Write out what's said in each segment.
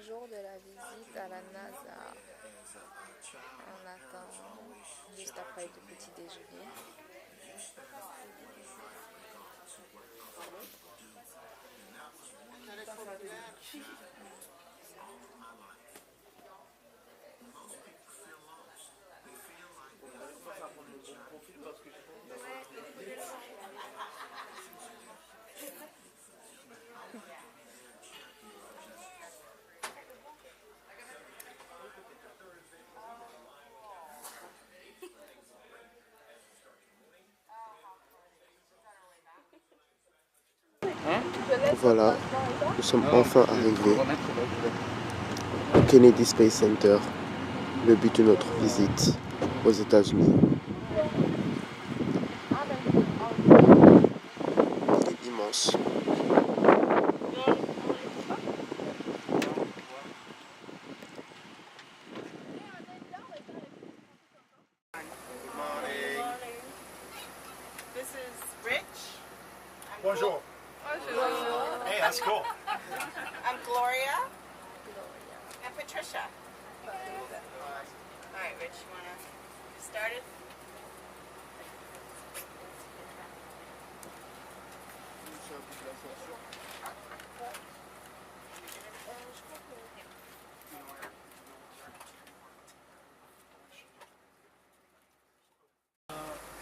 jour de la visite à la NASA. On attend juste après le petit déjeuner. Voilà, nous sommes enfin arrivés au Kennedy Space Center, le but de notre visite aux États-Unis. Il est immense. This is Rich. Bonjour. Bonjour. Hey, that's cool. I'm Gloria. And Patricia. All right, Rich, you want to get started?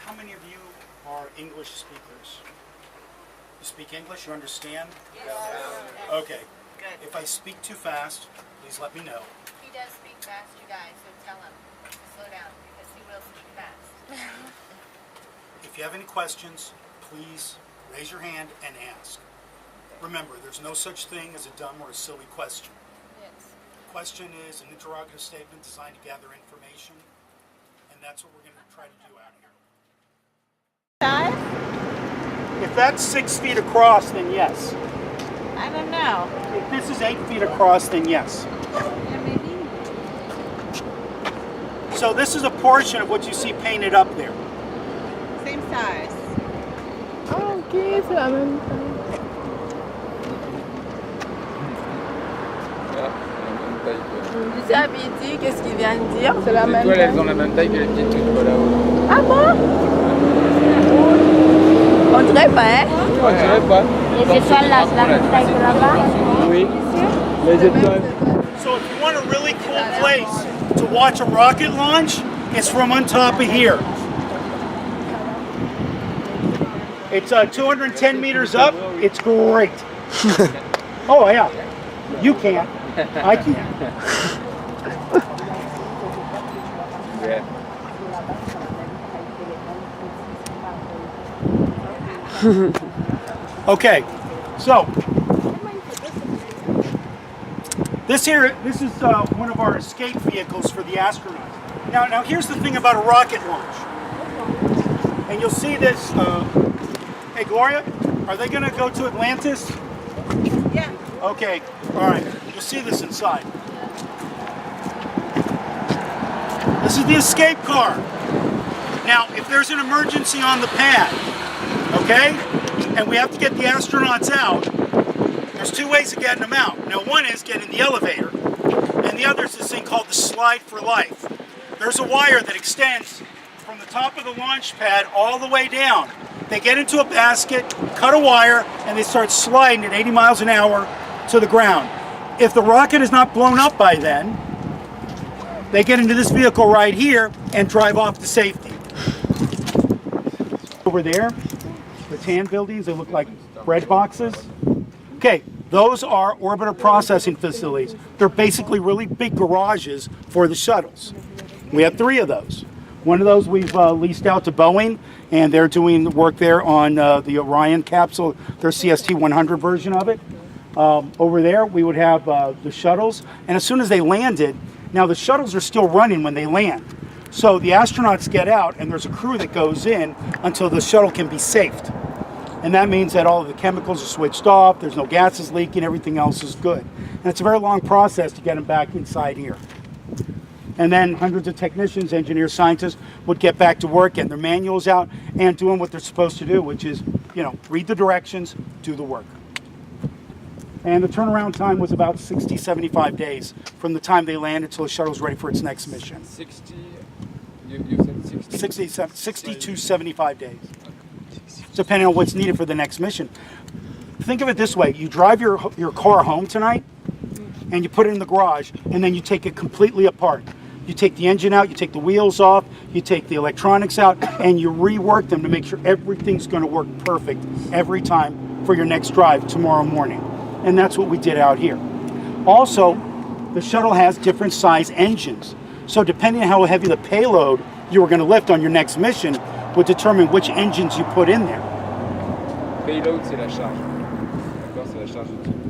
How many of you are English speakers? You speak English? You understand? Yes. Okay. Good. If I speak too fast, please let me know. He does speak fast, you guys, so tell him to slow down because he will speak fast. If you have any questions, please raise your hand and ask. Remember, there's no such thing as a dumb or a silly question. Yes. The question is an interrogative statement designed to gather information, and that's what we're going to try to do out here. If that's 6 feet across, then yes. I don't know. If this is 8 feet across, then yes. Yeah, maybe. So this is a portion of what you see painted up there. Same size. Ah, ok, c'est la même taille. Tu sais, Abidi, qu'est-ce qu'il vient de dire? C'est la même étoiles, taille. elles ont la même taille que les petites trucs là-haut. Ah bon? On dirait pas, hein? On dirait pas. Les étoiles là, c'est la même taille que là-bas. Oui. Les étoiles. So if you want a really cool place to watch a rocket launch, it's from on top of here. It's 210 meters up. It's great. Oh yeah, you can't. I can't. Yeah. Okay, so this is one of our escape vehicles for the astronauts. Now here's the thing about a rocket launch, and you'll see this. Hey Gloria, are they going to go to Atlantis? Yeah. Okay, all right. You'll see this inside. This is the escape car. Now, if there's an emergency on the pad, okay, and we have to get the astronauts out, there's two ways of getting them out. Now, one is getting the elevator, and the other is this thing called the slide for life. There's a wire that extends from the top of the launch pad all the way down. They get into a basket, cut a wire, and they start sliding at 80 miles an hour to the ground. If the rocket is not blown up by then, they get into this vehicle right here and drive off to safety. Over there, the tan buildings, they look like bread boxes. Okay, those are orbiter processing facilities. They're basically really big garages for the shuttles. We have 3 of those. One of those we've leased out to Boeing, and they're doing work there on the Orion capsule, their CST-100 version of it. Over there, we would have the shuttles, and as soon as they landed, now the shuttles are still running when they land. So the astronauts get out, and there's a crew that goes in until the shuttle can be safed. And that means that all of the chemicals are switched off, there's no gases leaking, everything else is good. And it's a very long process to get them back inside here. And then hundreds of technicians, engineers, scientists would get back to work, getting their manuals out, and doing what they're supposed to do, which is, you know, read the directions, do the work. And the turnaround time was about 60, 75 days from the time they landed till the shuttle was ready for its next mission. 60, you said 60? 60 to 75 days, depending on what's needed for the next mission. Think of it this way. You drive your car home tonight, and you put it in the garage, and then you take it completely apart. You take the engine out, you take the wheels off, you take the electronics out, and you rework them to make sure everything's going to work perfect every time for your next drive tomorrow morning. And that's what we did out here. Also, the shuttle has different size engines. So depending on how heavy the payload you were going to lift on your next mission would determine which engines you put in there. Payload, c'est la charge. D'accord, c'est la charge utile.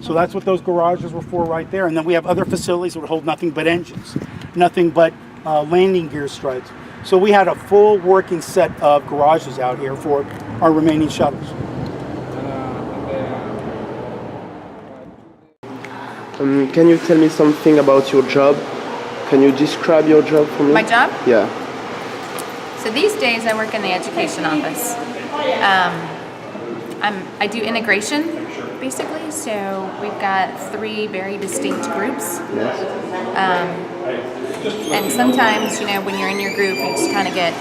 So that's what those garages were for right there. And then we have other facilities that would hold nothing but engines, nothing but landing gear struts. So we had a full working set of garages out here for our remaining shuttles. Can you tell me something about your job? Can you describe your job for me? My job? Yeah. So these days I work in the education office. I do integration, basically. So we've got 3 very distinct groups. Yes. And sometimes, you know, when you're in your group, you just kind of get...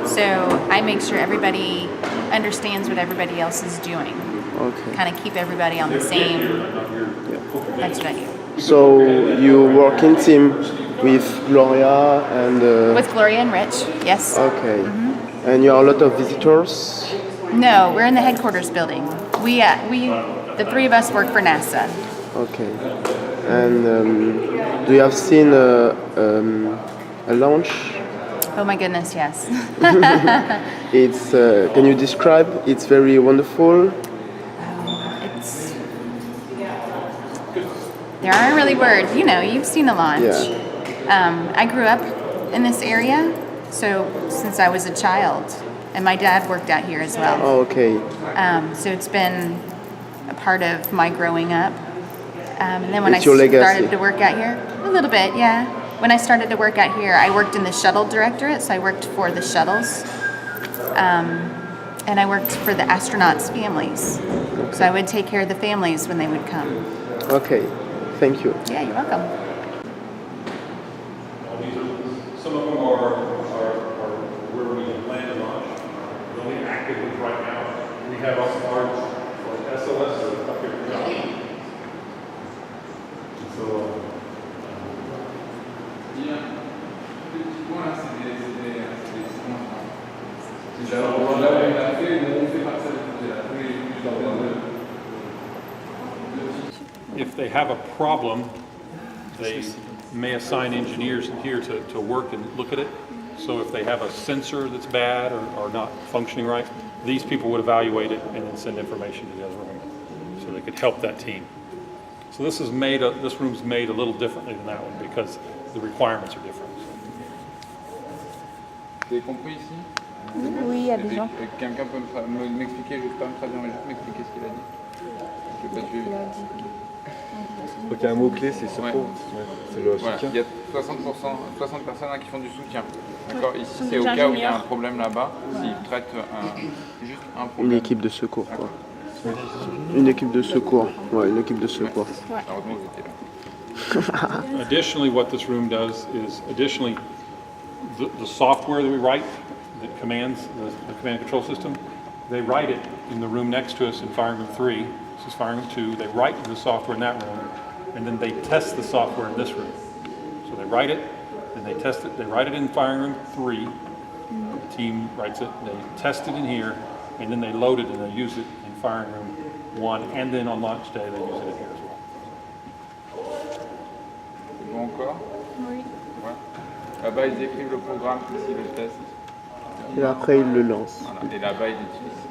So I make sure everybody understands what everybody else is doing. Okay. Kind of keep everybody on the same... That's what I do. So you work in team with Gloria and... With Gloria and Rich, yes. Okay. And you are a lot of visitors? No, we're in the headquarters building. The 3 of us work for NASA. Okay. And do you have seen a launch? Oh my goodness, yes. It's can you describe? It's very wonderful. There aren't really words. You know, you've seen a launch. Yeah. I grew up in this area, so since I was a child, and my dad worked out here as well. Oh, okay. So it's been a part of my growing up. And then when It's I your legacy. started to work out here, a little bit, yeah. When I started to work out here, I worked in the shuttle directorate, so I worked for the shuttles. And I worked for the astronauts' families. So I would take care of the families when they would come. Okay. Thank you. Yeah, you're welcome. Some of them are where we landed on. Really active ones right now. We have a large SLS up here. So, if they have a problem, they may assign engineers in here to work and look at it. So if they have a sensor that's bad or not functioning right, these people would evaluate it and then send information to the other room so they could help that team. So this room's made a little differently than that one because the requirements are different. Vous avez compris ici? Oui, il y a des gens. Quelqu'un peut m'expliquer, je ne vais pas me traduire, mais juste m'expliquer ce qu'il a dit. Je vais pas suivre. Donc il y a un mot-clé, c'est support. Ouais. C'est le Voilà, soutien. il y a 60 personnes qui font du soutien. D'accord. Ici, c'est au cas où il y a un problème là-bas, s'ils traitent juste un problème. Une équipe de secours, quoi. Une équipe de secours. Ouais, une équipe de secours. Heureusement que vous étiez là. Additionally, what this room does is the software that we write that commands the command and control system, they write it in the room next to us in Firing Room 3. This is Firing Room 2. They write the software in that room, and then they test the software in this room. So they write it, and they test it. They write it in Firing Room 3. The team writes it. They test it in here, and then they load it and they use it in Firing Room 1, and then on launch day they use it in here as well. C'est bon encore? Oui. Ouais. Là-bas, ils écrivent le programme, ici le test. Et après, ils le lancent. Voilà. Et là-bas, ils l'utilisent.